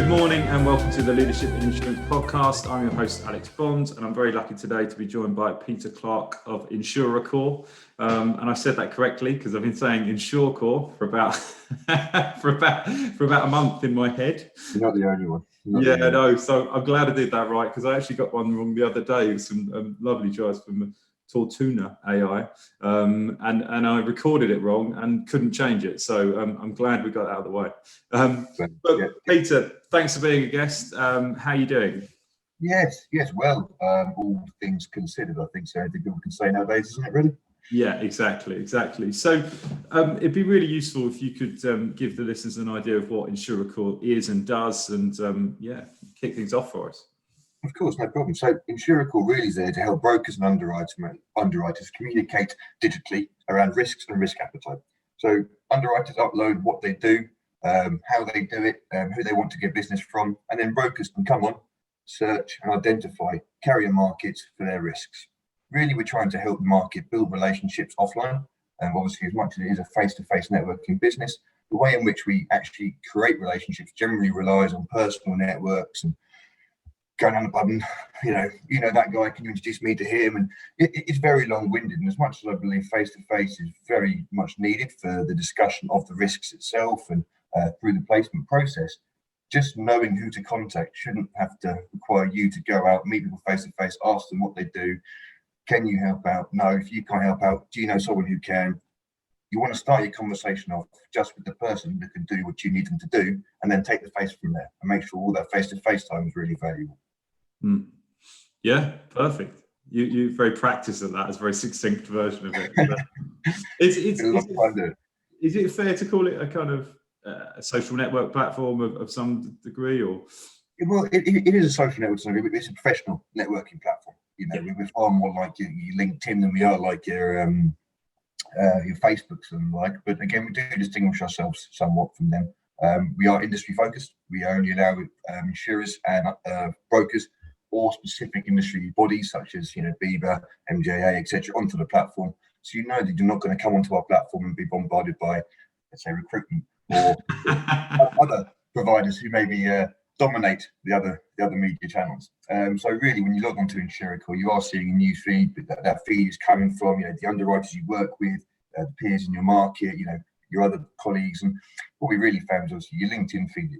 Good morning and welcome to the Leadership in Insurance podcast. I'm your host, Alex Bond, and I'm very lucky today to be joined by Peter Clarke of Insurecore. And I said that correctly because I've been saying Insurecore for about for about a month in my head. You're not the only one. No, so I'm glad I did that right because I actually got one wrong the other day with some lovely guys from Tortuna AI, and I recorded it wrong and couldn't change it. So I'm glad we got that out of the way. But Peter, thanks for being a guest. How are you doing? Yes, well, all things considered, I think so. I think people can say nowadays, isn't it, really? Yeah, exactly. So it'd be really useful if you could give the listeners an idea of what Insurecore is and does, and kick things off for us. Of course, no problem. So Insurecore really is there to help brokers and underwriters communicate digitally around risks and risk appetite. So underwriters upload what they do, how they do it, who they want to get business from, and then brokers can come on, search and identify carrier markets for their risks. Really, we're trying to help the market build relationships offline. And obviously, as much as it is a face-to-face networking business, the way in which we actually create relationships generally relies on personal networks and going on the pub and, you know that guy, can you introduce me to him? And it's very long-winded. And as much as I believe face-to-face is very much needed for the discussion of the risks itself and through the placement process, just knowing who to contact shouldn't have to require you to go out, meet people face-to-face, ask them what they do. Can you help out? No, if you can't help out, do you know someone who can? You want to start your conversation off just with the person that can do what you need them to do, and then take the face from there and make sure all that face-to-face time is really valuable. Yeah, perfect. You're very practiced at that. It's a very succinct version of it. Is it fair to call it a kind of a social network platform of some degree, or? Well, it is a social network. It's a professional networking platform. We're far more like your LinkedIn than we are like your Facebooks and like. But again, we do distinguish ourselves somewhat from them. We are industry focused. We only allow insurers and brokers or specific industry bodies such as BIBA, MJA, etc. onto the platform. So that you're not going to come onto our platform and be bombarded by, let's say, recruitment or other providers who maybe dominate the other media channels. So really, when you log onto Insurecore, you are seeing a new feed. That feed is coming from the underwriters you work with, the peers in your market, your other colleagues. And what we really found is obviously your LinkedIn feed,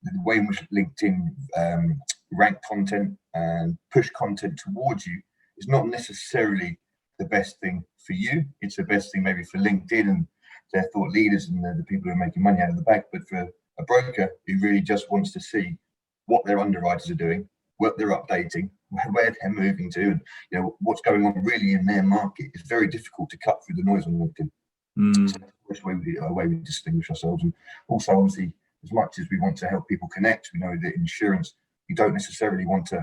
the way in which LinkedIn rank content and push content towards you is not necessarily the best thing for you. It's the best thing maybe for LinkedIn and their thought leaders and the people who are making money out of the back. But for a broker who really just wants to see what their underwriters are doing, what they're updating, where they're moving to, and what's going on really in their market, it's very difficult to cut through the noise on LinkedIn. So that's the way we distinguish ourselves. And also, obviously, as much as we want to help people connect, we know that insurance, you don't necessarily want to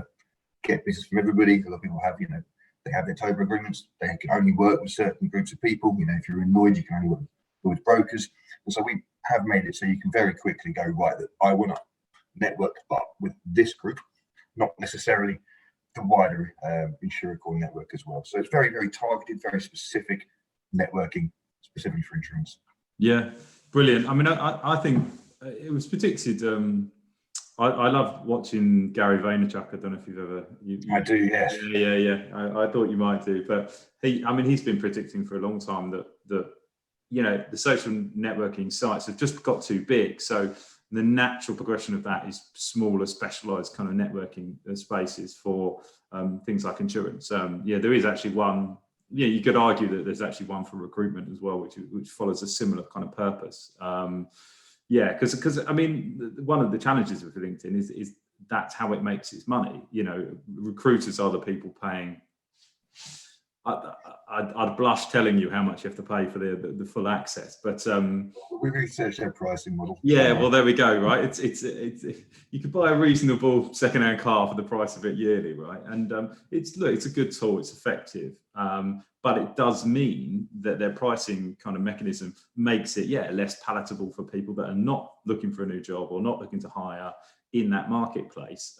get business from everybody. A lot of people have, they have their TOBA agreements. They can only work with certain groups of people. If you're annoyed, you can only work with brokers. And so we have made it so you can very quickly go, right, that I want to network, but with this group, not necessarily the wider Insurecore network as well. So it's very, very targeted, very specific networking, specifically for insurance. Yeah, brilliant. I mean, I think it was predicted. I love watching Gary Vaynerchuk. I don't know if you've ever. I do, yes. Yeah. I thought you might do, but he's been predicting for a long time that the social networking sites have just got too big. So the natural progression of that is smaller, specialized kind of networking spaces for things like insurance. There is actually one. Yeah, you could argue that there's actually one for recruitment as well, which follows a similar kind of purpose. Because I mean, one of the challenges with LinkedIn is that's how it makes its money. Recruiters are the people paying. I'd blush telling you how much you have to pay for the full access, but we researched their pricing model. Yeah, well, there we go. Right, it's you could buy a reasonable second-hand car for the price of it yearly, right? And it's a good tool, it's effective, but it does mean that their pricing kind of mechanism makes it less palatable for people that are not looking for a new job or not looking to hire in that marketplace.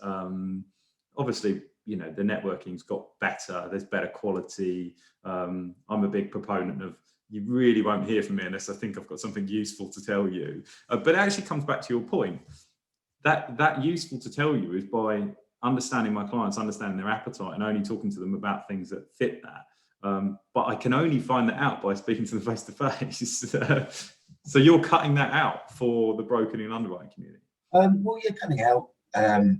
Obviously, the networking's got better, there's better quality. I'm a big proponent of, you really won't hear from me unless I think I've got something useful to tell you. But it actually comes back to your point. that useful to tell you is by understanding my clients, understanding their appetite, and only talking to them about things that fit that. But I can only find that out by speaking to them face to face. So you're cutting that out for the broking and underwriting community. Well, you're cutting out,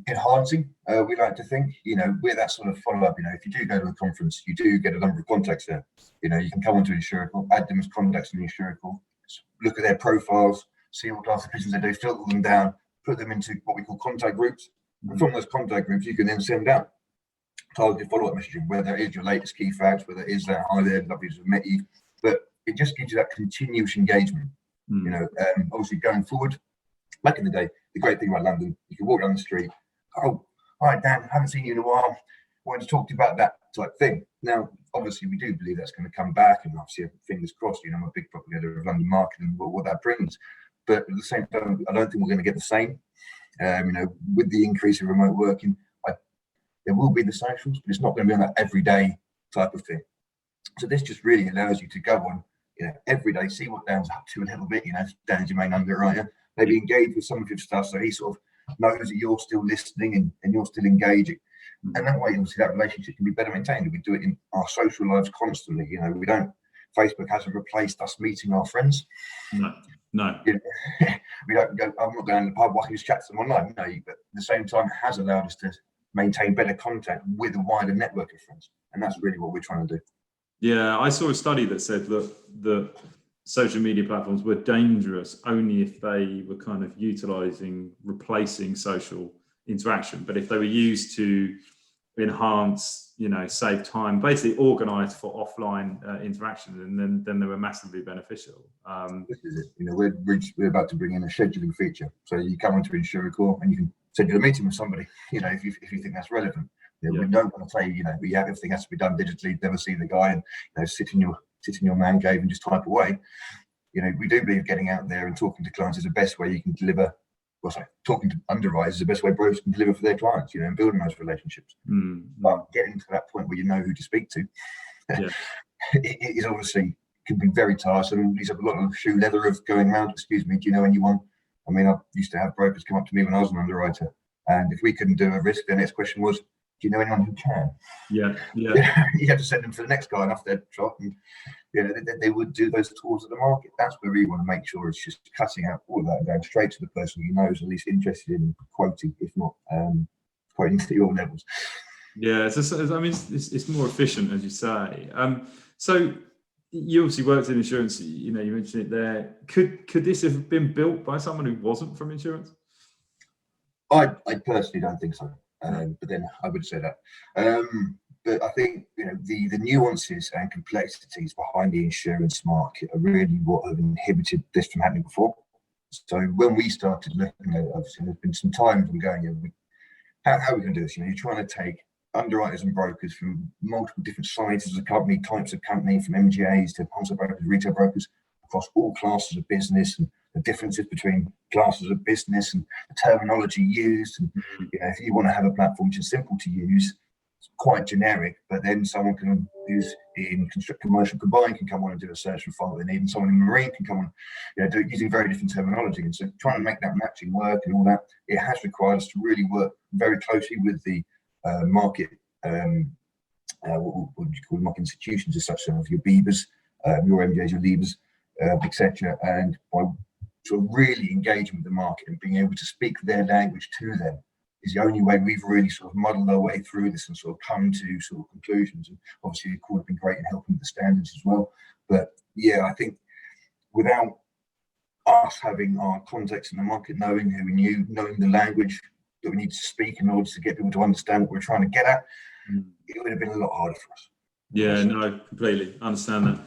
enhancing. We like to think, we're that sort of follow-up. If you do go to a conference, you do get a number of contacts there. You can come onto Insurecore, add them as contacts in Insurecore, look at their profiles, see what classifications they do, filter them down, put them into what we call contact groups. And from those contact groups, you can then send out targeted follow-up messaging, whether it is your latest key facts, whether it is that hi there, lovely to have met you. But it just gives you that continuous engagement. Obviously going forward, back in the day, the great thing about London, you can walk down the street, oh, hi Dan, haven't seen you in a while, wanted to talk to you about that type thing. Now, obviously we do believe that's going to come back, and obviously fingers crossed, I'm a big propagator of London market and what that brings. But at the same time, I don't think we're going to get the same. With the increase in remote working, there will be the socials, but it's not going to be on that everyday type of thing. So this just really allows you to go on, every day, see what Dan's up to a little bit. Dan's your main underwriter. Maybe engage with some of your stuff, so he sort of knows that you're still listening and you're still engaging. And that way, obviously, that relationship can be better maintained. We do it in our social lives constantly. We don't. Facebook hasn't replaced us meeting our friends. No. We don't go, I'm not going to the pub, I can just chat to them online. No, but at the same time, it has allowed us to maintain better contact with a wider network of friends. And that's really what we're trying to do. Yeah, I saw a study that said that the social media platforms were dangerous only if they were kind of replacing social interaction. But if they were used to enhance, save time, basically organized for offline interaction, and then they were massively beneficial. This is it. We're about to bring in a scheduling feature. So you come onto Insurecore and you can schedule a meeting with somebody, if you think that's relevant. We don't want to say, everything has to be done digitally, never see the guy and sit in your man cave and just type away. We do believe getting out there and talking to clients is the best way you can deliver. Talking to underwriters is the best way brokers can deliver for their clients, and building those relationships. But getting to that point where you know who to speak to, it is obviously can be very tiresome. These have a lot of shoe leather of going around. Excuse me, do you know anyone? I mean, I used to have brokers come up to me when I was an underwriter, and if we couldn't do a risk, the next question was, do you know anyone who can? Yeah. You had to send them to the next guy off their shop, and they would do those tours of the market. That's where we want to make sure it's just cutting out all of that and going straight to the person who knows, at least interested in quoting, if not quoting to your levels. Yeah, it's more efficient, as you say. So you obviously worked in insurance. You mentioned it there. Could this have been built by someone who wasn't from insurance? I personally don't think so. But then I would say that. But I think the nuances and complexities behind the insurance market are really what have inhibited this from happening before. So when we started looking at it, obviously there's been some time from going, how are we going to do this? You're trying to take underwriters and brokers from multiple different sizes of company, types of company, from MGAs to wholesale brokers, retail brokers, across all classes of business, and the differences between classes of business and the terminology used. And if you want to have a platform which is simple to use, it's quite generic, but then someone can use in commercial combined can come on and do a search and follow, and even someone in marine can come on, do it using very different terminology. And so trying to make that matching work and all that, it has required us to really work very closely with the market, what would you call market institutions as such, some of your Beavers, your MJs, your Levers, etc. And by sort of really engaging with the market and being able to speak their language to them is the only way we've really sort of muddled our way through this and sort of come to sort of conclusions. And obviously the court have been great in helping with the standards as well. But yeah, I think without us having our context in the market, knowing who we knew, knowing the language that we need to speak in order to get people to understand what we're trying to get at, it would have been a lot harder for us. Yeah, no, completely understand that.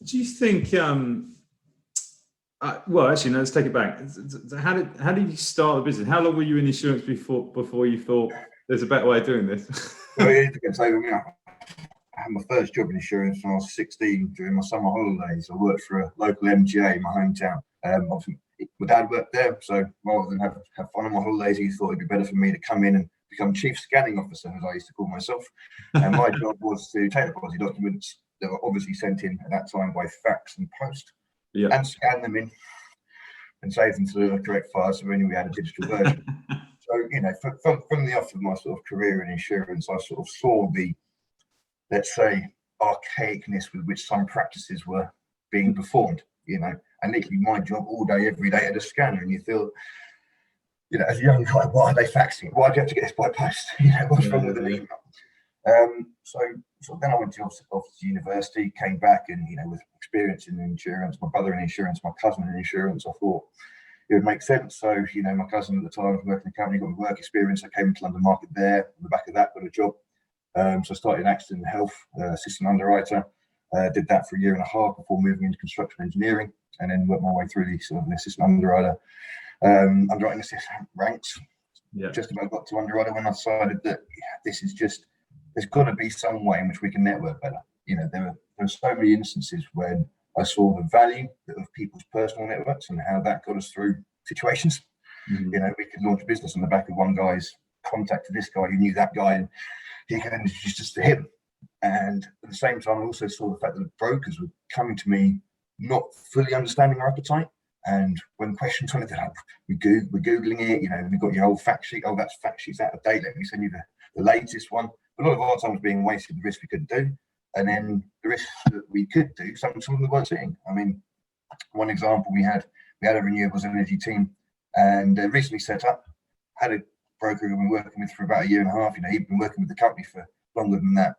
Do you think? Well, actually, no, let's take it back. How did you start the business? How long were you in insurance before you thought there's a better way of doing this? Well, I had my first job in insurance when I was 16 during my summer holidays. I worked for a local MGA in my hometown. Obviously, my dad worked there, so rather than have fun on my holidays, he thought it'd be better for me to come in and become chief scanning officer, as I used to call myself. And my job was to take the policy documents that were obviously sent in at that time by fax and post, and scan them in, and saved them to the correct file, so we knew we had a digital version. So, you know, from the off of my sort of career in insurance, I sort of saw the, let's say, archaicness with which some practices were being performed, you know, and literally my job all day, every day at a scanner, and you feel, you know, as a young guy, why are they faxing? Why do you have to get this by post? You know, what's wrong with an email? So then I went to university, came back, and, you know, with experience in insurance, my brother in insurance, my cousin in insurance, I thought it would make sense. So, you know, my cousin at the time was working in a company, got my work experience. I came into London Market there. On the back of that, got a job. So I started in accident and health, assistant underwriter. Did that for a year and a half before moving into construction engineering, and then worked my way through the sort of assistant underwriter, underwriting assistant ranks. Yeah. Just about got to underwriter when I decided that this is just, there's got to be some way in which we can network better. You know, there were so many instances when I saw the value of people's personal networks and how that got us through situations. Mm-hmm. You know, we could launch a business on the back of one guy's contact to this guy who knew that guy, and he could introduce us to him. And at the same time, I also saw the fact that brokers were coming to me not fully understanding our appetite. And when questions on it, we're Googling it, you know, we've got your old fact sheet. Oh, that's fact sheet's out of date. Let me send you the latest one. A lot of our time was being wasted, the risk we couldn't do. And then the risks that we could do, some of them we weren't seeing. I mean, one example, we had a renewables energy team, and recently set up, had a broker who we've been working with for about a year and a half. You know, he'd been working with the company for longer than that.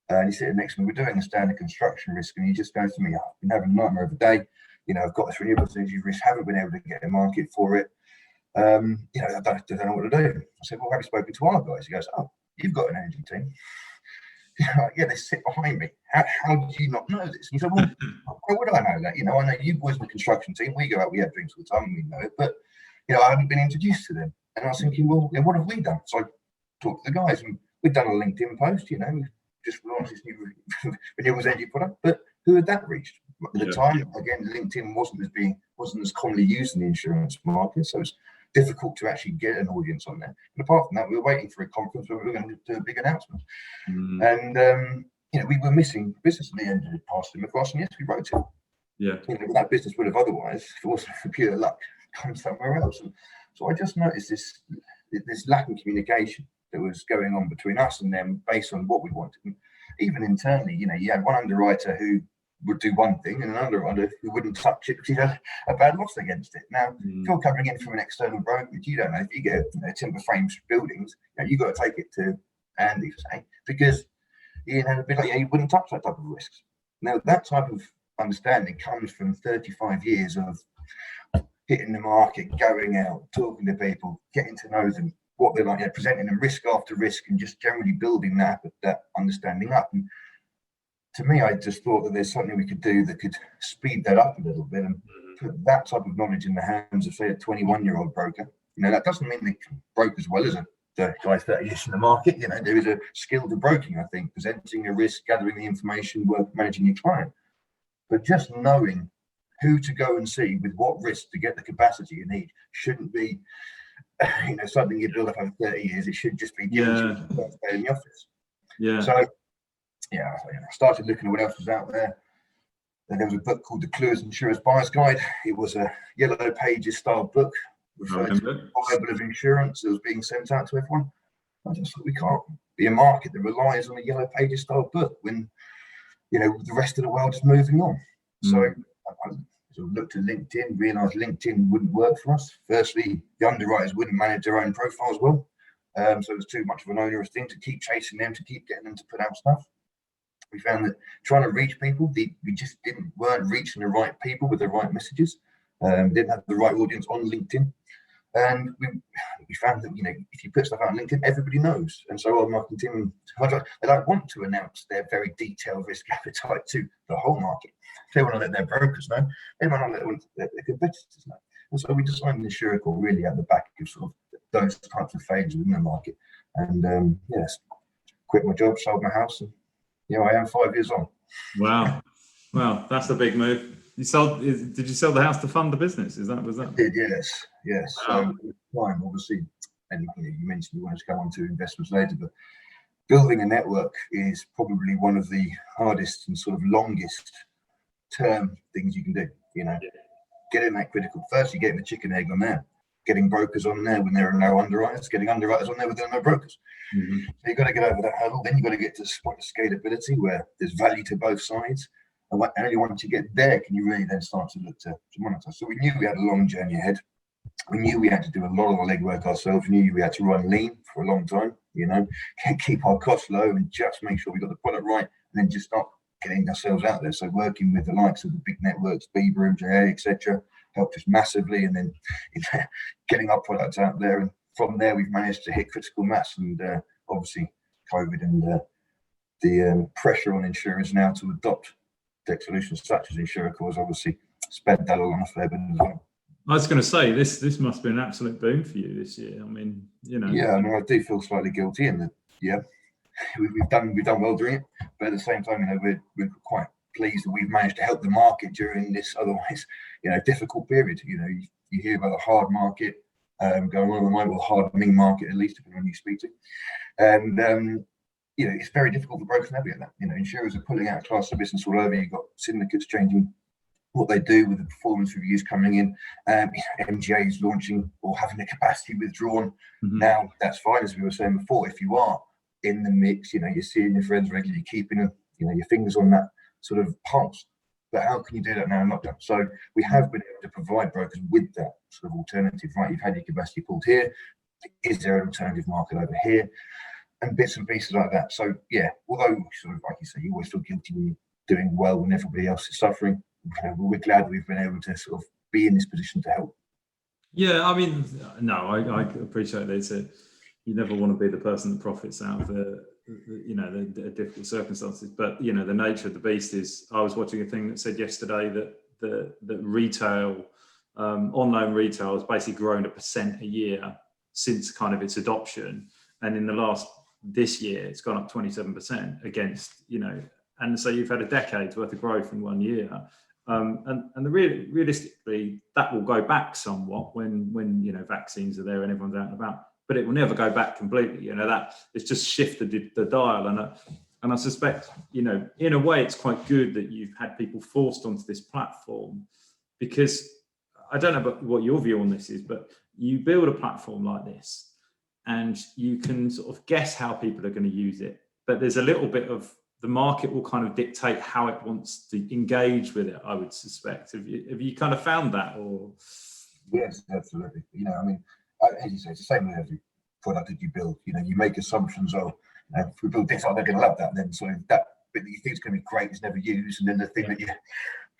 And he's sitting next to me, we're doing a standard construction risk, and he just goes to me, I've been having a nightmare of a day. You know, I've got this renewables energy risk, haven't been able to get a market for it. You know, I don't know what to do. I said, well, have you spoken to our guys? He goes, oh, you've got an energy team. Yeah, they sit behind me. How do you not know this? And he said, well, why would I know that? You know, I know you boys in the construction team. We go out, we have drinks all the time, and we know it. But, you know, I haven't been introduced to them. And I was thinking, well, what have we done? So I talked to the guys, and we'd done a LinkedIn post, you know, we just launched this new renewables energy product. But who had that reached? At the time, again, LinkedIn wasn't as commonly used in the insurance market, so it's difficult to actually get an audience on there. And apart from that, we were waiting for a conference where we were going to do a big announcement. And you know, we were missing business in the end. It passed them across, and yes, we wrote it. Yeah, you know, that business would have otherwise, if it wasn't for pure luck, gone somewhere else. And so I just noticed this lack of communication that was going on between us and them based on what we wanted. And even internally, you know, you had one underwriter who would do one thing and an underwriter who wouldn't touch it because he had a bad loss against it. Now, if you're coming in from an external brokerage, you don't know if you get timber frames buildings, you know, you've got to take it to Andy, say, because he wouldn't touch that type of risks. Now, that type of understanding comes from 35 years of hitting the market, going out, talking to people, getting to know them, what they're like, you know, presenting them risk after risk, and just generally building that understanding up. And to me, I just thought that there's something we could do that could speed that up a little bit and put that type of knowledge in the hands of, say, a 21-year-old broker. You know, that doesn't mean they can broke as well as a guy 30 years in the market. You know, there is a skill to broking, I think, presenting a risk, gathering the information, managing your client. But just knowing who to go and see with what risk to get the capacity you need shouldn't be, you know, something you build up over 30 years. It should just be given to you the first day in the office. Yeah. So, yeah, I started looking at what else was out there. Then there was a book called The Clues Insurance Buyer's Guide. It was a yellow pages style book referring to the Bible of insurance that was being sent out to everyone. I just thought, we can't be a market that relies on a yellow pages style book when, you know, the rest of the world is moving on. So I sort of looked at LinkedIn, realised LinkedIn wouldn't work for us. Firstly, the underwriters wouldn't manage their own profiles well. So it was too much of an onerous thing to keep chasing them, to keep getting them to put out stuff. We found that trying to reach people, we just weren't reaching the right people with the right messages. Didn't have the right audience on LinkedIn. And we found that, you know, if you put stuff out on LinkedIn, everybody knows. And so our marketing team, they don't want to announce their very detailed risk appetite to the whole market. They want to let their brokers know. They want to let their competitors know. And so we designed Insurecore really at the back of sort of those types of phases in the market. And yes, quit my job, sold my house, and I am 5 years on. Wow, that's a big move. Did you sell the house to fund the business? Was that? I did, yes. Wow. So time, obviously, and you mentioned you wanted to go on to investments later, but building a network is probably one of the hardest and sort of longest term things you can do. You know, getting that critical. Firstly, getting the chicken egg on there, getting brokers on there when there are no underwriters, getting underwriters on there when there are no brokers. Mm-hmm. So you've got to get over that hurdle. Then you've got to get to the point of scalability where there's value to both sides. And only once you get there can you really then start to look to monetize. So we knew we had a long journey ahead. We knew we had to do a lot of the legwork ourselves. We knew we had to run lean for a long time, keep our costs low and just make sure we got the product right, and then just start getting ourselves out there. So working with the likes of the big networks, Bieber, MJA, etc., helped us massively, and then getting our products out there. And from there, we've managed to hit critical mass. And obviously, COVID and the pressure on insurers now to adopt tech solutions such as Insurecore has obviously sped that along a fair bit as well. I was going to say this must be an absolute boom for you this year. I mean, Yeah, I mean, I do feel slightly guilty, and we've done well doing it, but at the same time, we're quite pleased that we've managed to help the market during this otherwise, difficult period. You hear about the hard market going on at the moment, or hardening market at least, depending on who you speak to, and it's very difficult for brokers to navigate that. Insurers are pulling out class of business all over. You've got syndicates changing what they do with the performance reviews coming in, MGAs launching or having their capacity withdrawn. Mm-hmm. Now, that's fine, as we were saying before. If you are in the mix, you're seeing your friends regularly, keeping your fingers on that sort of pulse. But how can you do that now in lockdown? So we have been able to provide brokers with that sort of alternative, right? You've had your capacity pulled here. Is there an alternative market over here? And bits and pieces like that. So yeah, although sort of like you say, you always feel guilty when you're doing well when everybody else is suffering. We're glad we've been able to sort of be in this position to help. Yeah, I mean, no, I appreciate that. You never want to be the person that profits out of the difficult circumstances. But the nature of the beast is. I was watching a thing that said yesterday that retail, online retail, has basically grown 1% a year since kind of its adoption, and in this year it's gone up 27% against and so you've had a decade's worth of growth in 1 year. Realistically, that will go back somewhat when vaccines are there and everyone's out and about, but it will never go back completely. That it's just shifted the dial, and I suspect in a way it's quite good that you've had people forced onto this platform, because I don't know about what your view on this is, but you build a platform like this and you can sort of guess how people are going to use it, but there's a little bit of the market will kind of dictate how it wants to engage with it, I would suspect. Have you kind of found that? Or yes, absolutely. I mean, as you say, it's the same with every product that you build. You make assumptions of, if we build this, they're going to love that. Then so that bit that you think is going to be great is never used, and then the thing that you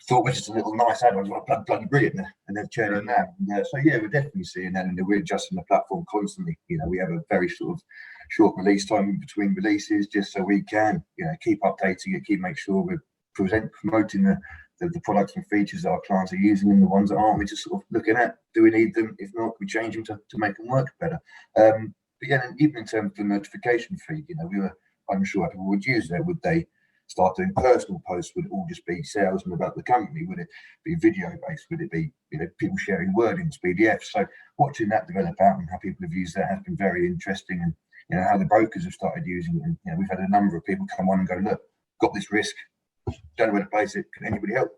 thought was just a little nice add-on, bloody brilliant, and then churning that. So yeah, we're definitely seeing that, and we're adjusting the platform constantly. We have a very sort of short release time in between releases, just so we can keep updating it, make sure we're promoting the products and features that our clients are using, and the ones that aren't, we're just sort of looking at, do we need them? If not, we change them to make them work better. But yeah, and even in terms of the notification feed, we were unsure how people would use that. Would they start doing personal posts? Would it all just be salesmen about the company? Would it be video based? Would it be people sharing wordings, PDFs? So watching that develop out and how people have used that has been very interesting, and how the brokers have started using it. And we've had a number of people come on and go, look, got this risk, don't know where to place it, can anybody help?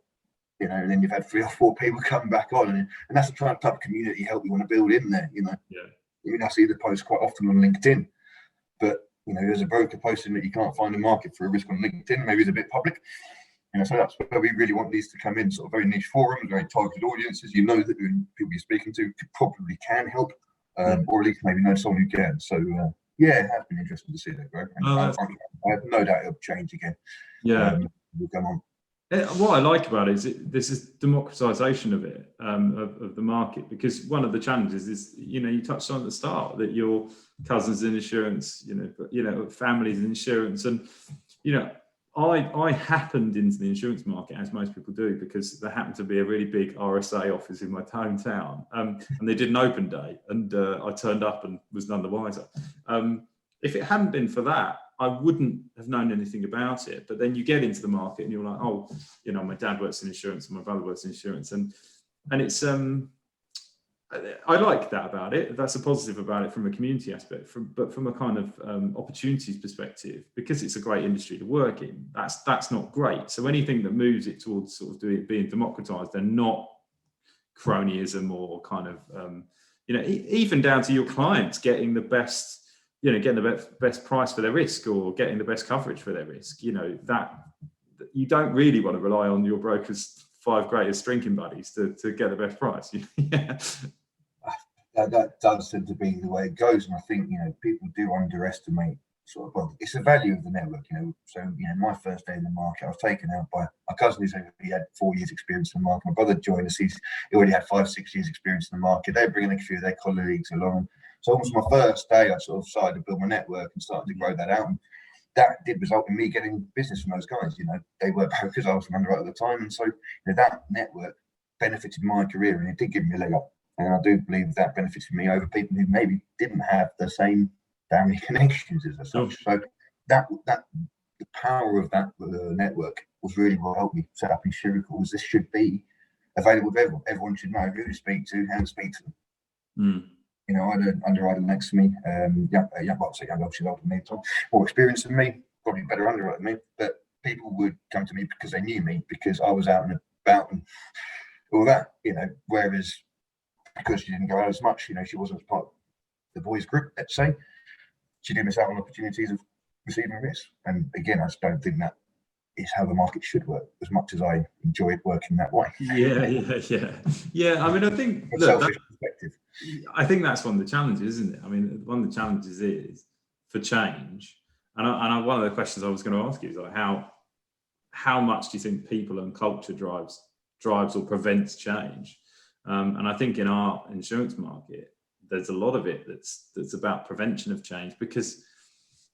And then you've had 3 or 4 people come back on, and that's the type of community help you want to build in there. Yeah. I see the posts quite often on LinkedIn, but there's a broker posting that you can't find a market for a risk on LinkedIn, maybe it's a bit public. So that's where we really want these to come in, sort of very niche forums, very targeted audiences. That the people you're speaking to probably can help, or at least maybe know someone who can. So yeah, it has been interesting to see that grow. And I have no doubt it'll change again. Yeah, we'll come on. What I like about it is this is democratization of it, of the market, because one of the challenges is, you touched on at the start that your cousins in insurance, families in insurance, and I happened into the insurance market, as most people do, because there happened to be a really big RSA office in my hometown, and they did an open day, and I turned up and was none the wiser. If it hadn't been for that, I wouldn't have known anything about it. But then you get into the market and you're like, oh, my dad works in insurance and my brother works in insurance, and it's I like that about it. That's a positive about it from a community aspect, but from a kind of opportunities perspective, because it's a great industry to work in, that's not great. So anything that moves it towards sort of being democratized and not cronyism or kind of, even down to your clients getting the best, getting the best price for their risk or getting the best coverage for their risk. That you don't really want to rely on your broker's 5 greatest drinking buddies to get the best price. Yeah. That does tend to be the way it goes, and I think people do underestimate it's the value of the network. So my first day in the market, I was taken out by my cousin who had 4 years experience in the market. My brother joined us; he already had 5-6 years experience in the market. They were bringing a few of their colleagues along. So almost my first day, I sort of started to build my network and started to grow that out. And that did result in me getting business from those guys. They were brokers, I was an underwriter at the time, and so that network benefited my career, and it did give me a leg up. And I do believe that benefited me over people who maybe didn't have the same family connections as such. So that the power of that network was really what helped me set up Insurecore. Was this should be available to everyone. Everyone should know who to speak to, how to speak to them. I had an underwriter next to me, obviously older than me, more experienced than me, probably better underwriter than me, but people would come to me because they knew me, because I was out and about and all that, whereas because she didn't go out as much, she wasn't part of the boys group, let's say, she did miss out on opportunities of receiving risk. And again, I just don't think that is how the market should work, as much as I enjoyed working that way. Yeah. I mean, I think selfish perspective. I think that's one of the challenges, isn't it? I mean, one of the challenges is for change. And one of the questions I was going to ask you is like, how much do you think people and culture drives or prevents change? And I think in our insurance market, there's a lot of it that's about prevention of change, because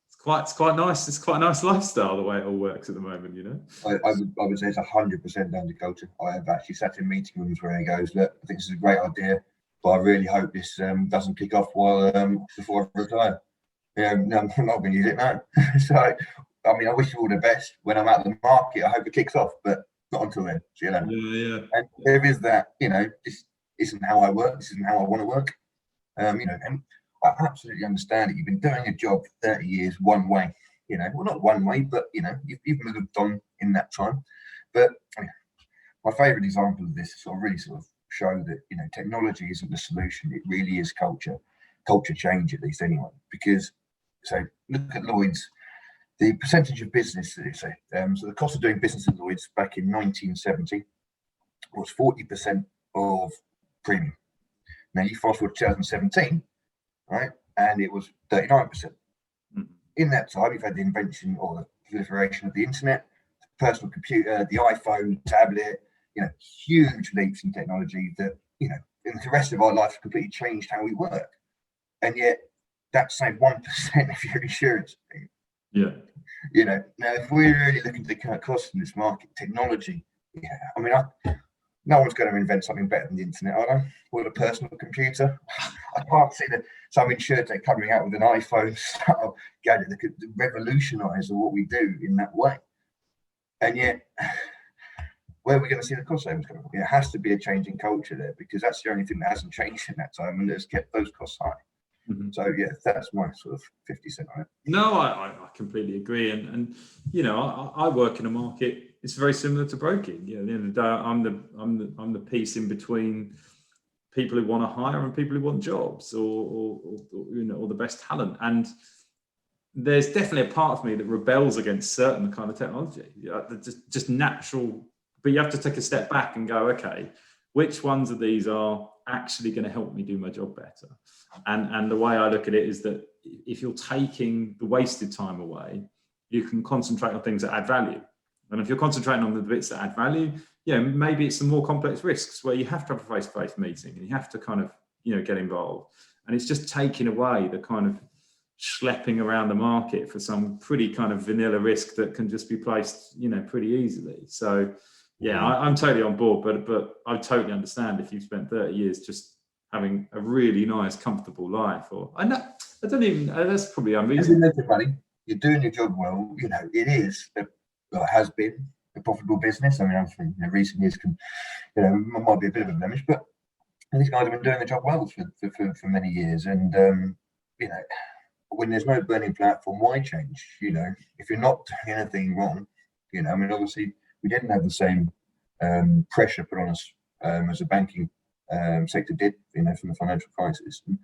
it's quite nice. It's quite a nice lifestyle the way it all works at the moment. I would say it's 100% down to culture. I have actually sat in meeting rooms where he goes, look, I think this is a great idea, but I really hope this doesn't kick off before I retire. I'm not going to use it now. So, I mean, I wish you all the best. When I'm out of the market, I hope it kicks off, but not until then. So, Yeah. And there is that, this isn't how I work. This isn't how I want to work. And I absolutely understand it. You've been doing a job for 30 years one way, well, not one way, but, you've moved on in that time. But my favourite example of this really show that, technology isn't the solution. It really is culture change, at least anyway. Because, so look at Lloyd's, the percentage of business that so the cost of doing business at Lloyd's back in 1970 was 40% of premium. Now you fast forward to 2017, right, and it was 39%. In that time, you've had the invention or the proliferation of the internet, the personal computer, the iPhone, tablet, huge leaps in technology that, in the rest of our life completely changed how we work. And yet that same 1% of your insurance premium. Yeah. Now if we're really looking to cut costs in this market, technology, I mean, no one's going to invent something better than the internet, are they? Or the personal computer. I can't see some insurtech coming out with an iPhone style gadget that could revolutionise what we do in that way. And yet, where are we going to see the cost savings coming from? It has to be a change in culture there, because that's the only thing that hasn't changed in that time and has kept those costs high. So that's my 50 cent on it. No, I completely agree, and I work in a market. It's very similar to broking. At the end of the day, I'm the piece in between people who want to hire and people who want jobs or the best talent. And there's definitely a part of me that rebels against certain kind of technology. Just natural, but you have to take a step back and go, okay, which ones of these are actually going to help me do my job better? And the way I look at it is that if you're taking the wasted time away, you can concentrate on things that add value. And if you're concentrating on the bits that add value, maybe it's some more complex risks where you have to have a face-to-face meeting and you have to kind of, get involved. And it's just taking away the kind of schlepping around the market for some pretty kind of vanilla risk that can just be placed, pretty easily. So, I'm totally on board, but I totally understand if you've spent 30 years just having a really nice, comfortable life, that's probably unreasonable. Money, you're doing your job well, it is, has been a profitable business. I mean, obviously, recent years might be a bit of a blemish, but these guys have been doing the job well for many years. And, when there's no burning platform, why change? If you're not doing anything wrong, obviously, we didn't have the same pressure put on us as a banking sector did, from the financial crisis. And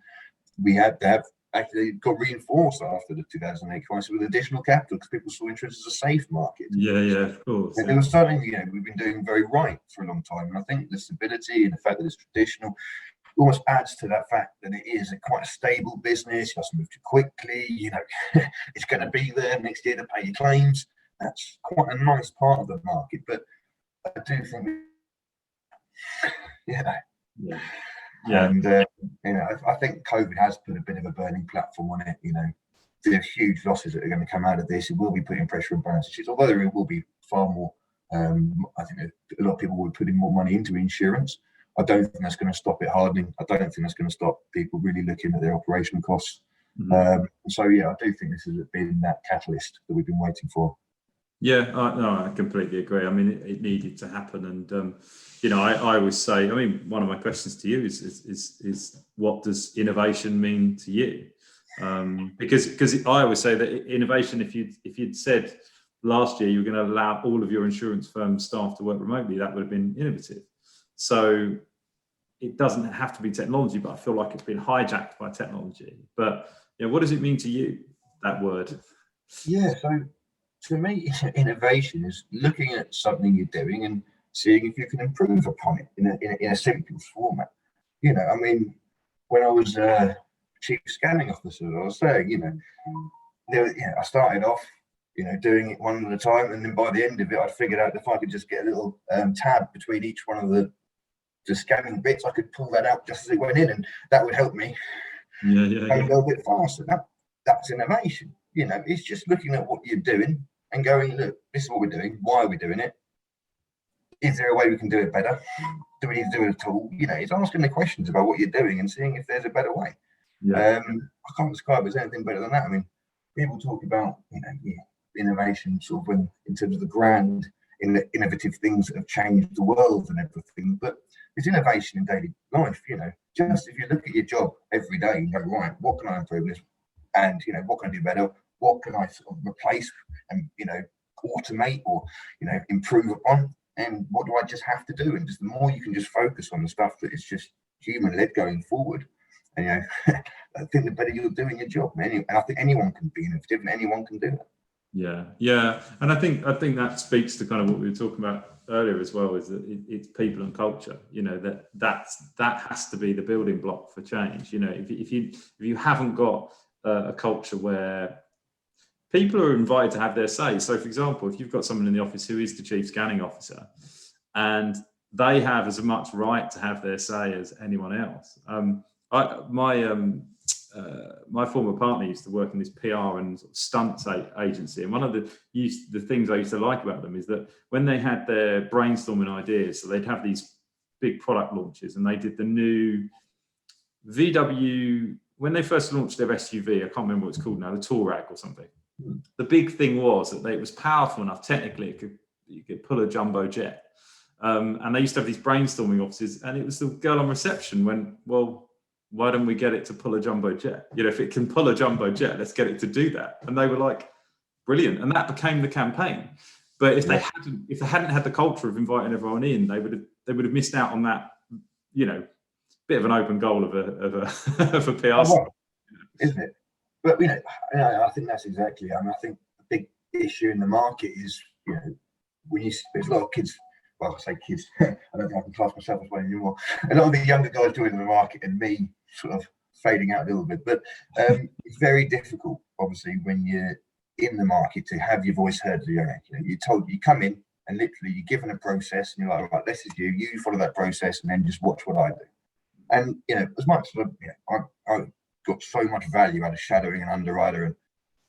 we had to have actually got reinforced after the 2008 crisis with additional capital because people saw insurance as a safe market. Yeah, of course. And it was something we've been doing very right for a long time. And I think the stability and the fact that it's traditional almost adds to that fact that it is quite a stable business. It doesn't move too quickly. It's going to be there next year to pay your claims. That's quite a nice part of the market. But I do think, Yeah. And I think COVID has put a bit of a burning platform on it. There's huge losses that are going to come out of this. It will be putting pressure on balance sheets, although there will be far more. I think a lot of people will put in more money into insurance. I don't think that's going to stop it hardening. I don't think that's going to stop people really looking at their operational costs. I do think this has been that catalyst that we've been waiting for. Yeah, I completely agree. I mean, it needed to happen, and I always say, one of my questions to you is what does innovation mean to you? Because I always say that innovation, if you'd said last year you were going to allow all of your insurance firm staff to work remotely, that would have been innovative. So it doesn't have to be technology, but I feel like it's been hijacked by technology. But what does it mean to you, that word? Yeah, so to me, innovation is looking at something you're doing and seeing if you can improve upon it in a simple format. When I was chief scanning officer, I was saying, I started off, doing it one at a time, and then by the end of it, I figured out if I could just get a little tab between each one of the scanning bits, I could pull that out just as it went in, and that would help me go a little bit faster. That's innovation. It's just looking at what you're doing and going, look, this is what we're doing. Why are we doing it? Is there a way we can do it better? Do we need to do it at all? It's asking the questions about what you're doing and seeing if there's a better way. I can't describe it as anything better than that. People talk about, innovation sort of when in terms of the grand innovative things that have changed the world and everything, but it's innovation in daily life. Just if you look at your job every day and go, right, what can I improve this? And what can I do better? What can I sort of replace and automate or improve upon? And what do I just have to do? And just the more you can just focus on the stuff that is just human led going forward, and I think the better you're doing your job. And I think anyone can be innovative and anyone can do that. Yeah, and I think that speaks to kind of what we were talking about earlier as well, is that it's people and culture. That has to be the building block for change. If you haven't got a culture where people are invited to have their say. So, for example, if you've got someone in the office who is the chief scanning officer, and they have as much right to have their say as anyone else. My former partner used to work in this PR and sort of stunts agency, and one of the things I used to like about them is that when they had their brainstorming ideas, so they'd have these big product launches, and they did the new VW when they first launched their SUV. I can't remember what it's called now, the Touareg or something. The big thing was that it was powerful enough technically; you could pull a jumbo jet. And they used to have these brainstorming offices, and it was the girl on reception went, well, why don't we get it to pull a jumbo jet? If it can pull a jumbo jet, let's get it to do that. And they were like, brilliant. And that became the campaign. But if they hadn't had the culture of inviting everyone in, they would have missed out on that, bit of an open goal of a PR. Well, isn't it? But I think that's exactly. I think the big issue in the market is, when there's a lot of kids. Well, I say kids. I don't think I can class myself as one anymore. A lot of the younger guys joining the market, and me sort of fading out a little bit. But it's very difficult, obviously, when you're in the market to have your voice heard. You're told, you come in and literally you're given a process, and you're like, right, this is you. You follow that process, and then just watch what I do. And as much as I've got so much value out of shadowing an underwriter and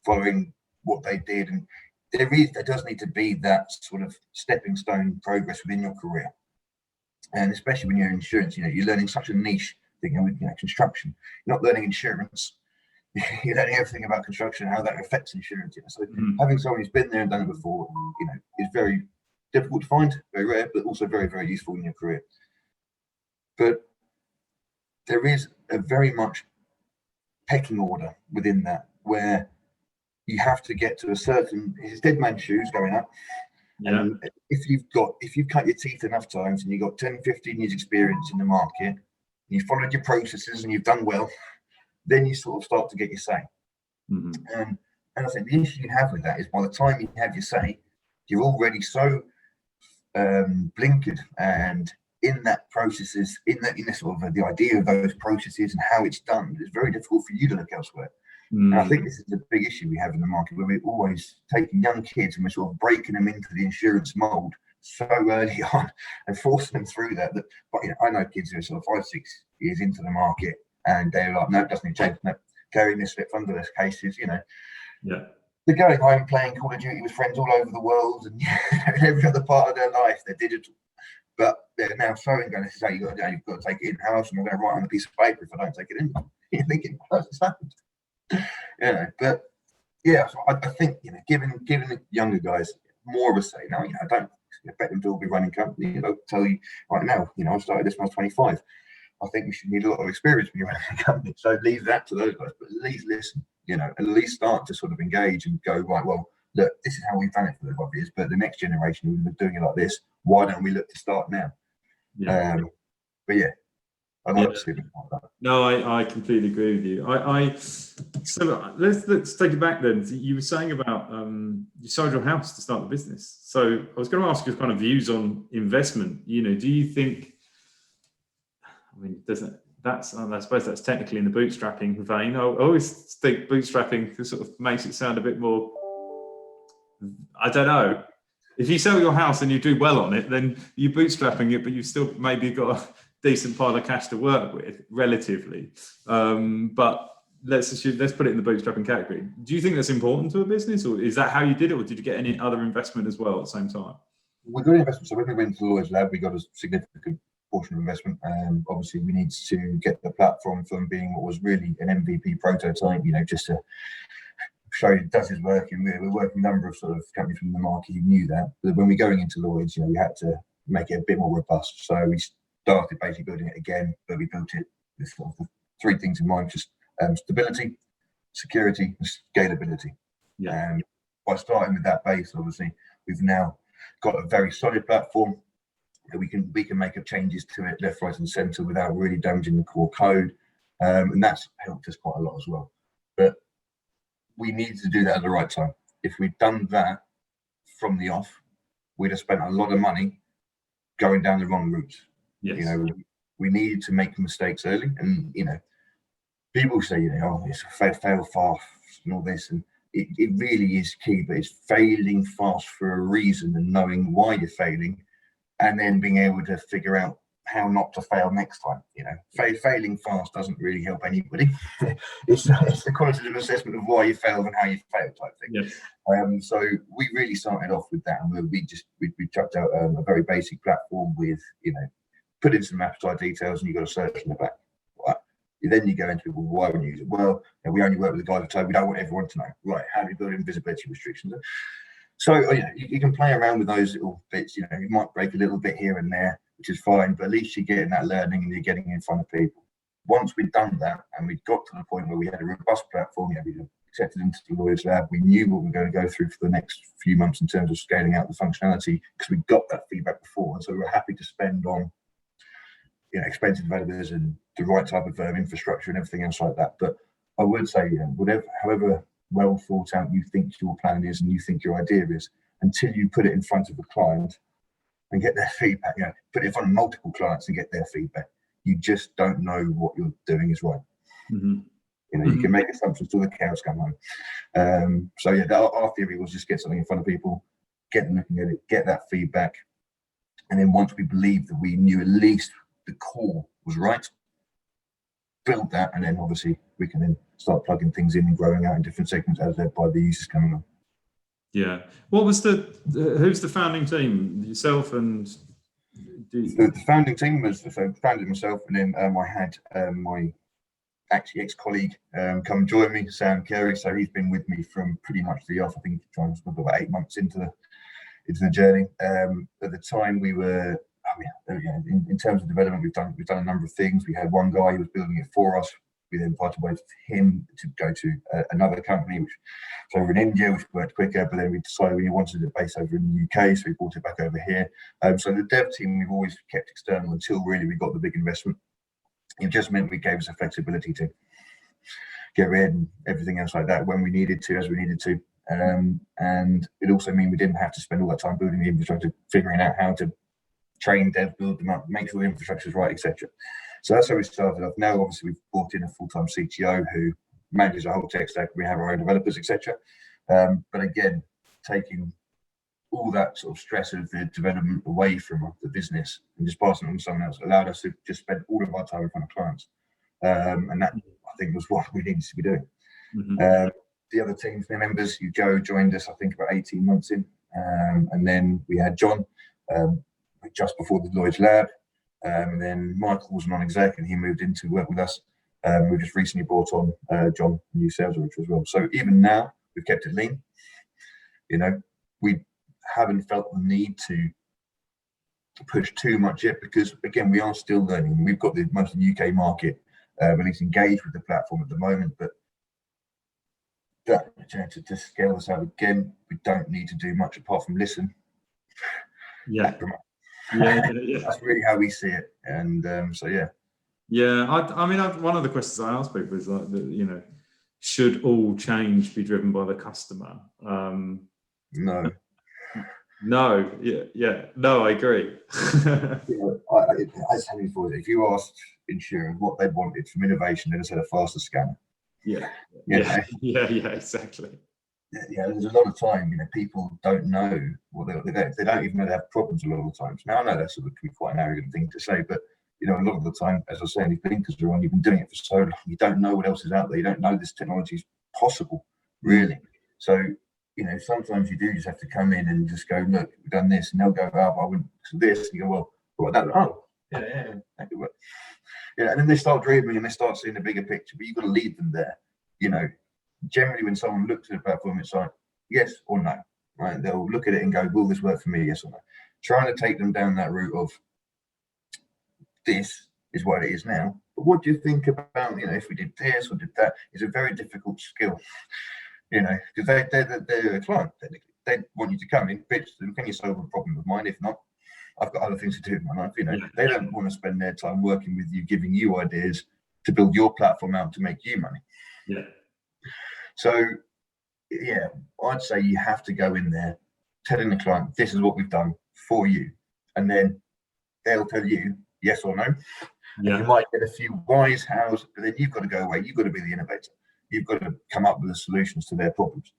following what they did, and there does need to be that sort of stepping stone progress within your career, and especially when you're in insurance. You're learning such a niche thing with construction. You're not learning insurance. You're learning everything about construction, how that affects insurance. So having someone who's been there and done it before, is very difficult to find, very rare, but also very, very useful in your career. But there is a very much pecking order within that, where you have to get to a certain, it's dead man's shoes going up, Yeah. And if you've cut your teeth enough times and you've got 10, 15 years experience in the market, and you followed your processes and you've done well, then you sort of start to get your say. Mm-hmm. And I think the issue you have with that is by the time you have your say, you're already so blinkered and in that processes, in the sort of the idea of those processes and how it's done. It's very difficult for you to look elsewhere. And I think this is the big issue we have in the market, where we're always taking young kids and we're sort of breaking them into the insurance mold so early on and forcing them through that. But I know kids who are sort of 5, 6 years into the market and they're like, no, it doesn't change. No, carrying this slip under those cases, Yeah. They're going home playing Call of Duty with friends all over the world, and every other part of their life they're digital. But they're now going to say, you've got to take it in house, and I'm going to write on a piece of paper if I don't take it in. You're thinking, what's happened? But yeah, so I think giving the younger guys more of a say now. I don't expect them to all be running company. I'll tell you right now. I started this when I was 25. I think you should need a lot of experience when you're running a company. So leave that to those guys, but at least listen. At least start to sort of engage and go, right, well, look, this is how we've done it for the 5 years, but the next generation will be doing it like this. Why don't we look to start now? Yeah. But yeah, I like to see it like that. No, I completely agree with you. So let's take it back then. You were saying about you sold your house to start the business. So I was going to ask your kind of views on investment. Do you think? I mean, I suppose that's technically in the bootstrapping vein. I always think bootstrapping sort of makes it sound a bit more. I don't know. If you sell your house and you do well on it, then you're bootstrapping it, but you've still maybe got a decent pile of cash to work with, relatively. But let's put it in the bootstrapping category. Do you think that's important to a business, or is that how you did it, or did you get any other investment as well at the same time? We got investment. So when we went to the Lawyers Lab, we got a significant portion of investment. Obviously, we need to get the platform from being what was really an MVP prototype, just to show it does his work. And we're working with a number of sort of companies from the market who knew that. But when we're going into Lloyd's, we had to make it a bit more robust. So we started basically building it again, but we built it with sort of 3 things in mind: just stability, security, and scalability. Yeah. By starting with that base, obviously, we've now got a very solid platform that we can make changes to it left, right, and centre without really damaging the core code, and that's helped us quite a lot as well. But we needed to do that at the right time. If we'd done that from the off, we'd have spent a lot of money going down the wrong routes. Yes. We needed to make mistakes early, and people say it's fail fast and all this, and it really is key. But it's failing fast for a reason, and knowing why you're failing, and then being able to figure out how not to fail next time. Failing fast doesn't really help anybody. it's the qualitative assessment of why you failed and how you failed type thing. Yes. So we really started off with that, and we chucked out a very basic platform with put in some appetite details, and you've got a search in the back. Right. Then you go into why we use it. Well, we only work with the guys who told we don't want everyone to know. Right? How do we build in visibility restrictions? So you can play around with those little bits. You might break a little bit here and there, which is fine, but at least you're getting that learning and you're getting in front of people. Once we'd done that and we'd got to the point where we had a robust platform, we accepted into the Lawyers Lab, we knew what we were going to go through for the next few months in terms of scaling out the functionality, because we got that feedback before, and so we were happy to spend on expensive developers and the right type of infrastructure and everything else like that. But I would say, however well thought out you think your plan is and you think your idea is, until you put it in front of a client and get their feedback, put it in front of multiple clients and get their feedback, you just don't know what you're doing is right. Mm-hmm. You can make assumptions till the cows come home. So our theory was just get something in front of people, get them looking at it, get that feedback, and then once we believed that we knew at least the core was right, build that, and then obviously we can then start plugging things in and growing out in different segments as led by the users coming on. Yeah. What was who's the founding team? Yourself and the founding team was founded myself, and then I had my actually ex-colleague come join me, Sam Carey. So he's been with me from pretty much the off. I think about 8 months into the journey. At the time, we were in terms of development, we've done a number of things. We had one guy who was building it for us We then parted ways with him to go to another company, which was over in India, which worked quicker, but then we decided we wanted it based over in the UK, so we brought it back over here. So the dev team, we've always kept external until really we got the big investment. It just meant we gave us the flexibility to get rid and everything else like that when we needed to, as we needed to. And it also meant we didn't have to spend all that time building the infrastructure, figuring out how to train dev, build them up, make sure the infrastructure is right, etc. So that's how we started off. Now, obviously, we've brought in a full-time CTO who manages our whole tech stack. We have our own developers, etc. But again, taking all that sort of stress of the development away from the business and just passing it on to someone else allowed us to just spend all of our time in front of clients. And that, I think, was what we needed to be doing. The other team members, Joe joined us, I think, about 18 months in. And then we had John just before the Lloyd's Lab. And then Michael was a non-exec and he moved in to work with us. We just recently brought on John, a new sales director as well. So even now, we've kept it lean. You know, we haven't felt the need to push too much yet because, again, we are still learning. We've got most of the UK market at least engaged with the platform at the moment, but to scale this out again, we don't need to do much apart from listen. Yeah. That's really how we see it. And so, yeah. Yeah, I mean, one of the questions I ask people is like, you know, should all change be driven by the customer? No. No, no, I agree. As Henry thought, if you asked insurers what they wanted from innovation, they'd have said a faster scanner. Yeah, exactly. Yeah, there's a lot of time, you know, people don't know what they don't even know they have problems a lot of the times. Now, I know that's could be quite an arrogant thing to say, but you know, a lot of the time, as I was saying, these blinkers are on, you've been doing it for so long, you don't know what else is out there, you don't know this technology is possible, really. So, you know, sometimes you do just have to come in and just go, look, we've done this, and they'll go, oh, I wouldn't do this, and you go, well, what that? Oh, yeah, that could work. Yeah, and then they start dreaming and they start seeing the bigger picture, but you've got to lead them there. You know, generally when someone looks at a platform, it's like yes or no, right? They'll look at it and go, will this work for me? Yes or no. Trying to take them down that route of this is what it is now, but what do you think about, you know, if we did this or did that, is a very difficult skill, you know, because they're a client technically. They want you to come in, pitch to them, can you solve a problem of mine? If not, I've got other things to do in my life. You know, they don't want to spend their time working with you, giving you ideas to build your platform out to make you money. Yeah. So, yeah, I'd say you have to go in there telling the client, this is what we've done for you. And then they'll tell you yes or no. Yeah. You might get a few whys, hows, but then you've got to go away. You've got to be the innovator. You've got to come up with the solutions to their problems.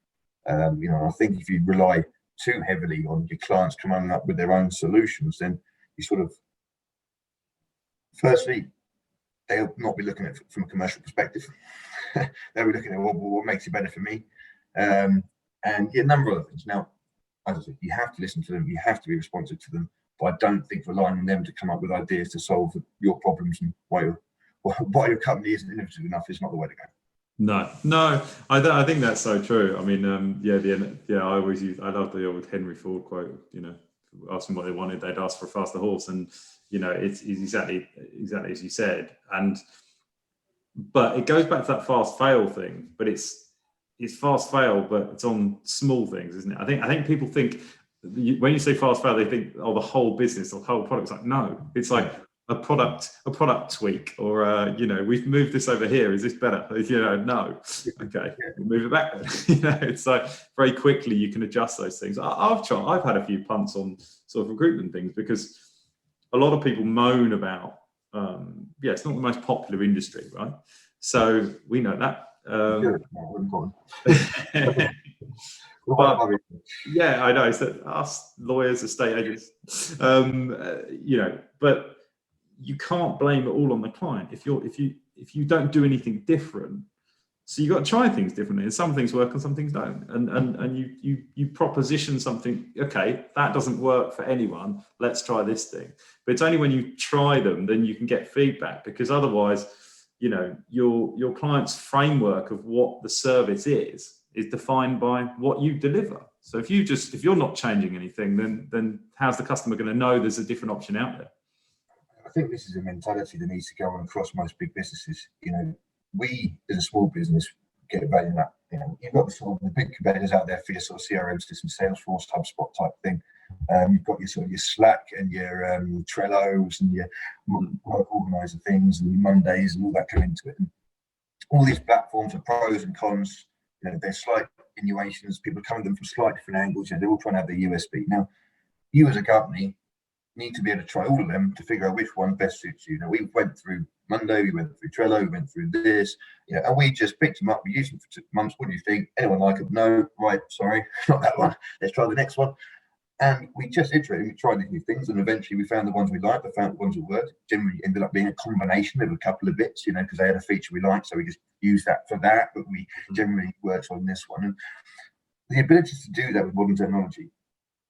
You know, I think if you rely too heavily on your clients coming up with their own solutions, then you sort of, firstly, they'll not be looking at it from a commercial perspective. They'll be looking at what makes it better for me, and a number of other things. Now, as I said, you have to listen to them, you have to be responsive to them, but I don't think relying on them to come up with ideas to solve your problems and why your company isn't innovative enough is not the way to go. No, I think that's so true. I mean, I love the old Henry Ford quote. You know, ask them what they wanted, they'd ask for a faster horse, and you know, it's exactly as you said. But it goes back to that fast fail thing. But it's fast fail, but it's on small things, isn't it? I think people think when you say fast fail, they think, oh, the whole business, the whole product. It's like, no, it's like a product tweak, or you know, we've moved this over here. Is this better? You know, no. Okay, we'll move it back then. You know, it's like very quickly you can adjust those things. I've had a few punts on sort of recruitment things because a lot of people moan about. It's not the most popular industry, right? So we know that. But yeah, I know. So us lawyers, estate agents, you know, but you can't blame it all on the client if you don't do anything different. So you've got to try things differently, and some things work and some things don't. And you proposition something. Okay, that doesn't work for anyone. Let's try this thing. But it's only when you try them then you can get feedback, because otherwise, you know, your client's framework of what the service is defined by what you deliver. So if you're not changing anything, then how's the customer going to know there's a different option out there? I think this is a mentality that needs to go on across most big businesses. You know, we as a small business get value in that. You know, you've got the sort of the big competitors out there for your sort of CRM system, Salesforce, HubSpot type thing. You've got your sort of your Slack and your Trellos and your work organizer things and your Mondays and all that come into it. And all these platforms are pros and cons. You know, they're slight innuations. People come at them from slightly different angles. You know, they're all trying to have their USB. Now, you as a company need to be able to try all of them to figure out which one best suits you. Now, we went through Monday, we went through Trello, we went through this, you know, and we just picked them up. We used them for 2 months. What do you think? Anyone like them? No, right, sorry, not that one. Let's try the next one. And we just iterated, we tried these new things, and eventually we found the ones we liked, we found the ones that worked. Generally ended up being a combination of a couple of bits, you know, because they had a feature we liked, so we just used that for that, but we generally worked on this one. And the ability to do that with modern technology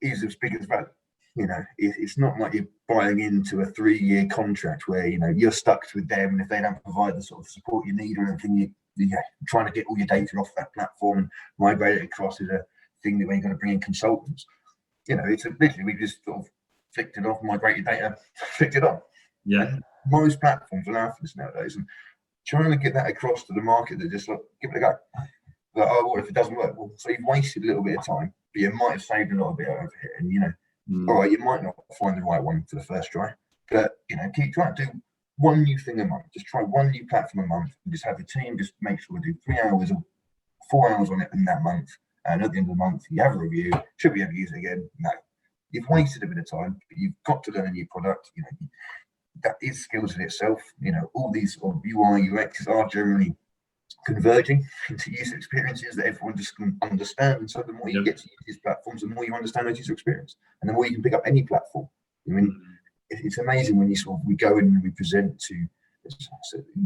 is as big as value. You know, it's not like you're buying into a 3-year contract where, you know, you're stuck with them, and if they don't provide the sort of support you need or anything, you're trying to get all your data off that platform and migrate it across is a thing that we're going to bring in consultants. You know, it's literally we just sort of flicked it off, migrated data, flicked it on. Yeah. And most platforms allow for this nowadays, and trying to get that across to the market, they're just like, give it a go. Like, oh, what if it doesn't work? Well, so you've wasted a little bit of time, but you might have saved a lot of it over here. And, you know, all right, you might not find the right one for the first try, but, you know, keep trying to do one new thing a month. Just try one new platform a month, and just have the team just make sure we do 3 hours or 4 hours on it in that month. And at the end of the month, you have a review. Should we ever use it again? No. You've wasted a bit of time, but you've got to learn a new product. You know, that is skills in itself. You know, all these sort of UI, UXs are generally converging into user experiences that everyone just can understand. And so the more you get to use these platforms, the more you understand the user experience, and the more you can pick up any platform. I mean, it's amazing when we go in and we present to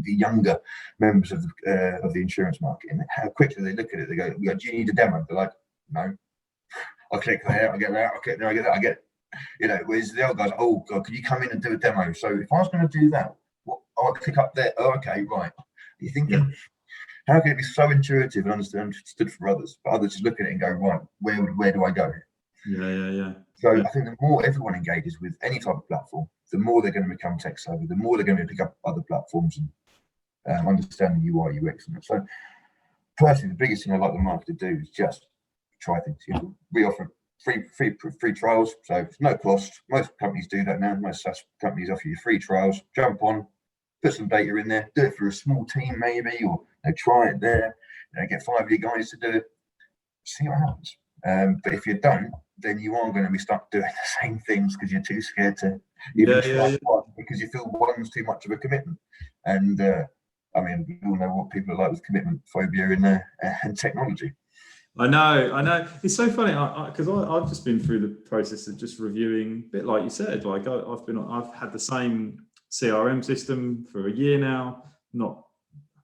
the younger members of the insurance market, and how quickly they look at it. They go, "Do you need a demo?" They're like, "No." I click there, I get that. I click there, I get that. I get, you know. Whereas the old guys, "Oh God, could you come in and do a demo?" So if I was going to do that, I'll click up there. Oh, okay, right. You're thinking, how can it be so intuitive and understood for others, but others just look at it and go, "Right, where do I go here?" Yeah. So I think the more everyone engages with any type of platform, the more they're going to become tech savvy, the more they're going to pick up other platforms and understand the UI, UX. And so personally, the biggest thing I like the market to do is just try things. You know, we offer free trials, so it's no cost. Most companies do that now. Most SaaS companies offer you free trials. Jump on, put some data in there, do it for a small team maybe, or try it there. You know, get 5 of your guys to do it. See what happens. But if you don't, then you are going to be stuck doing the same things because you're too scared to even try one, because you feel one's too much of a commitment. And I mean, we all know what people are like with commitment phobia and technology. I know. It's so funny because I've just been through the process of just reviewing, a bit like you said. Like I've had the same CRM system for a year now.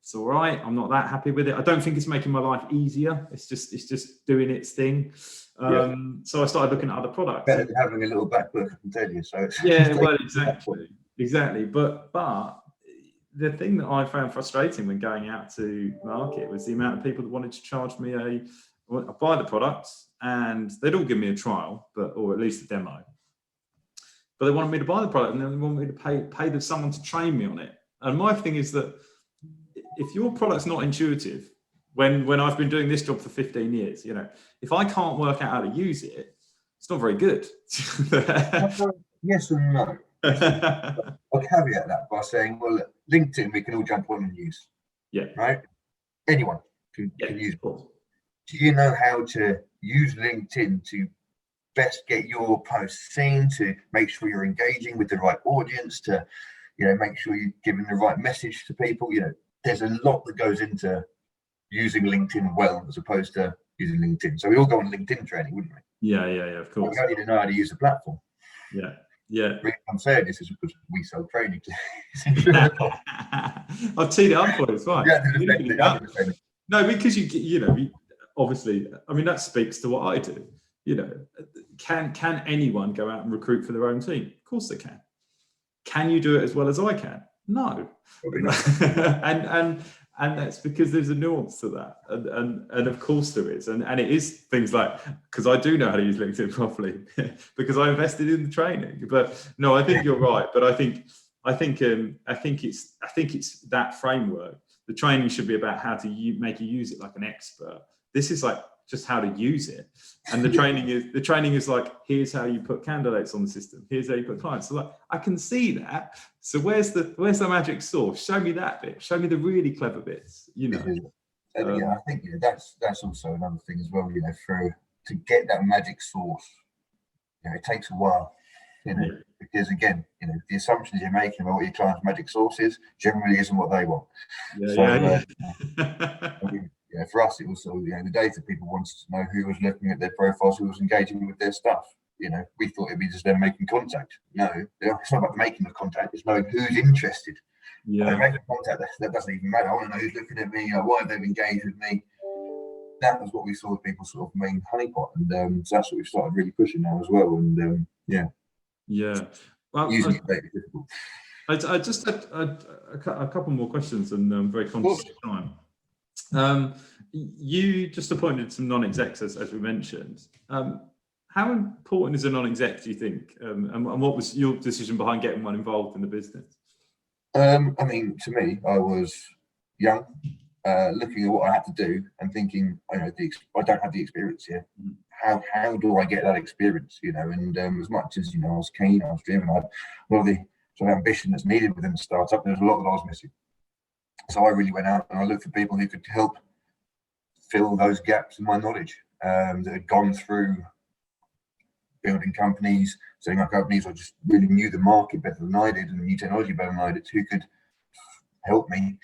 It's all right. I'm not that happy with it. I don't think it's making my life easier. It's just doing its thing. So I started looking at other products. Better than having a little back book, I can tell you. So it's well, exactly. But the thing that I found frustrating when going out to market was the amount of people that wanted to charge me I buy the product, and they'd all give me a trial, or at least a demo. But they wanted me to buy the product, and then they wanted me to pay someone to train me on it. And my thing is that if your product's not intuitive, when I've been doing this job for 15 years, you know, if I can't work out how to use it, it's not very good. Yes and no. I'll caveat that by saying, well, look, LinkedIn, we can all jump on and use. Yeah. Right? Anyone can use it. Do you know how to use LinkedIn to best get your posts seen, to make sure you're engaging with the right audience, to, you know, make sure you're giving the right message to people? You know, there's a lot that goes into using LinkedIn well, as opposed to using LinkedIn. So we all go on LinkedIn training, wouldn't we? Yeah, of course. We don't need to know how to use the platform. Yeah. The reason I'm saying this is because we sell training to Insurecore. I've teed it up for you, it's fine. No, because you know, obviously, I mean, that speaks to what I do. You know, can anyone go out and recruit for their own team? Of course they can. Can you do it as well as I can? No. and that's because there's a nuance to that, and of course there is, and it is things like, because I do know how to use LinkedIn properly because I invested in the training. But no, I think you're right. But I think it's that framework the training should be about how to make you use it like an expert. This is like just how to use it. And the training is like, here's how you put candidates on the system. Here's how you put clients. So like, I can see that. So where's the magic sauce? Show me that bit. Show me the really clever bits, you know. And yeah, I think that's also another thing as well, to get that magic sauce, it takes a while, because again, the assumptions you're making about what your client's magic sauce is generally isn't what they want. For us, it was the data people wanted to know who was looking at their profiles, who was engaging with their stuff. We thought it'd be just them making contact. No, it's not about making the contact, it's knowing who's interested. Making contact, that doesn't even matter. I want to know who's looking at me, why they've engaged with me. That was what we saw as people's sort of main honeypot, and so that's what we've started really pushing now as well. And well, using data is difficult. I just had a couple more questions, and I'm very conscious of time. You just appointed some non-execs, as we mentioned. How important is a non-exec, do you think? And what was your decision behind getting one involved in the business? I mean, to me, I was young, looking at what I had to do and thinking, I don't have the experience here. How do I get that experience? And as much as I was keen, I was driven, I had a lot of the sort of ambition that's needed within the startup. There's a lot that I was missing. So I really went out and I looked for people who could help fill those gaps in my knowledge, that had gone through building companies, setting up companies, or just really knew the market better than I did and new technology better than I did, who could help me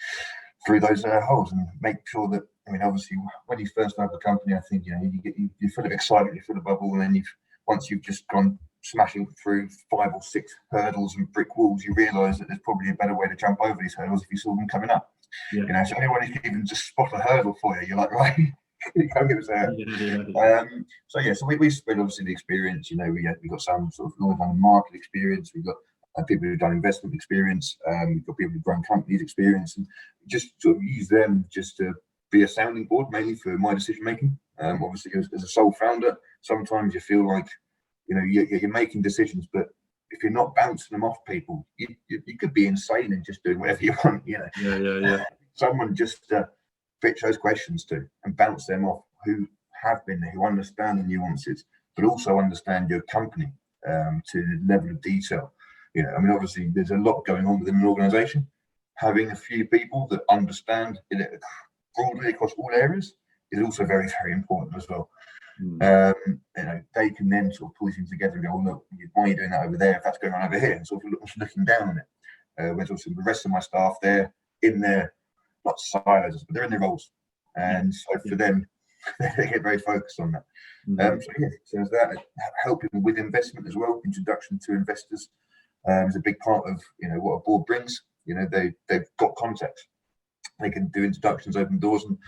through those holes and make sure that, obviously, when you first start the company, I think, you're full of excitement, you're full of bubble, and then once you've just gone smashing through 5 or 6 hurdles and brick walls, you realise that there's probably a better way to jump over these hurdles if you saw them coming up. So anyone who can even just spot a hurdle for you, you're like, right, go give us a So we spread obviously the experience. We got some sort of Northern market experience. We've got people who've done investment experience. We've got people who've run companies experience, and just sort of use them just to be a sounding board, mainly for my decision making. Obviously, as a sole founder, sometimes you feel like you're making decisions, but if you're not bouncing them off people, you could be insane and just doing whatever you want. Someone just pitch those questions to and bounce them off, who have been there, who understand the nuances, but also understand your company to the level of detail. Obviously, there's a lot going on within an organisation. Having a few people that understand it broadly across all areas is also very, very important as well. They can then sort of pull things together and go, "Oh, look, why are you doing that over there? If that's going on over here," and sort of looking down on it. Whereas also the rest of my staff, they're in their not silos, but they're in their roles, and so for them, they get very focused on that. So there's that. Helping with investment as well. Introduction to investors is a big part of what a board brings. They've got contacts. They can do introductions, open doors, and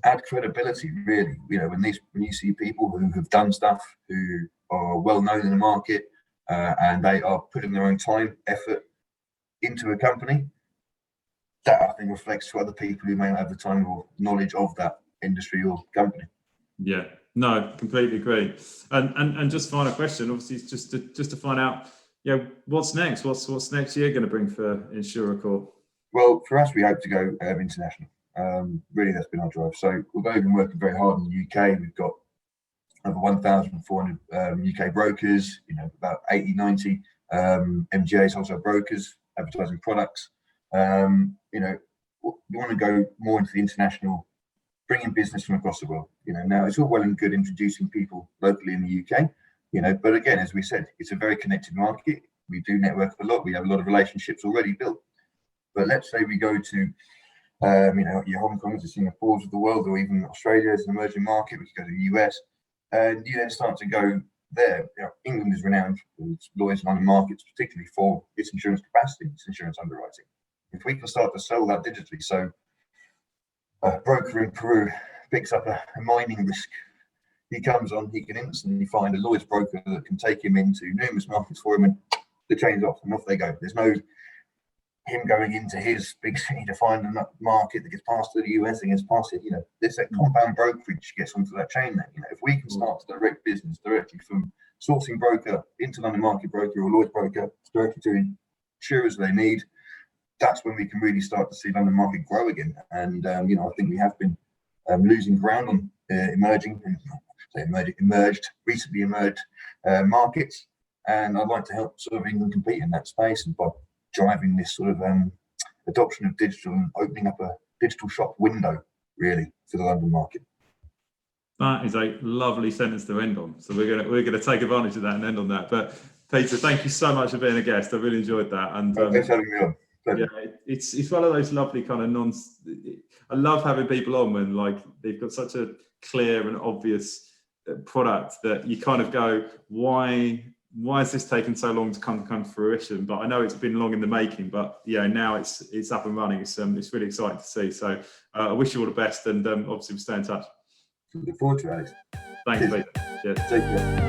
add credibility. Really, when you see people who have done stuff, who are well known in the market, and they are putting their own time, effort into a company, that I think reflects to other people who may not have the time or knowledge of that industry or company. Yeah, no, completely agree. And just final question, obviously, it's just to find out, what's next? What's next year going to bring for Insurecore? Well, for us, we hope to go international. Really, that's been our drive. So although we've been working very hard in the UK, we've got over 1,400 UK brokers, about 80, 90 MGAs, also brokers, advertising products. We want to go more into the international, bringing business from across the world. Now it's all well and good introducing people locally in the UK, but again, as we said, it's a very connected market. We do network a lot. We have a lot of relationships already built. But let's say we go to, your Hong Kongs, the Singapores of the world, or even Australia as an emerging market. We could go to the US, and you then start to go there. England is renowned for its Lloyd's London markets, particularly for its insurance capacity, its insurance underwriting. If we can start to sell that digitally, so a broker in Peru picks up a mining risk, he comes on, he can instantly find a Lloyd's broker that can take him into numerous markets for him, and the chain's off and off they go. There's no him going into his big city to find a market that gets passed to the US and gets past it. There's that compound brokerage gets onto that chain there. If we can start to direct business directly from sourcing broker into London market broker or Lloyd's broker directly to insurers they need, that's when we can really start to see London market grow again. And you know, I think we have been losing ground on recently emerged markets, and I'd like to help sort of England compete in that space, and by driving this sort of adoption of digital and opening up a digital shop window really for the London market. That is a lovely sentence to end on. So we're gonna take advantage of that and end on that. But Peter, thank you so much for being a guest. I really enjoyed that. And thanks for having me on. yeah, it's one of those lovely kind of I love having people on when like they've got such a clear and obvious product that you kind of go, why has this taken so long to come to fruition? But I know it's been long in the making, but yeah, now it's up and running. It's really exciting to see. So I wish you all the best, and obviously we'll stay in touch. Look forward to it, Alex. Thanks, Peter. Cheers. Take care.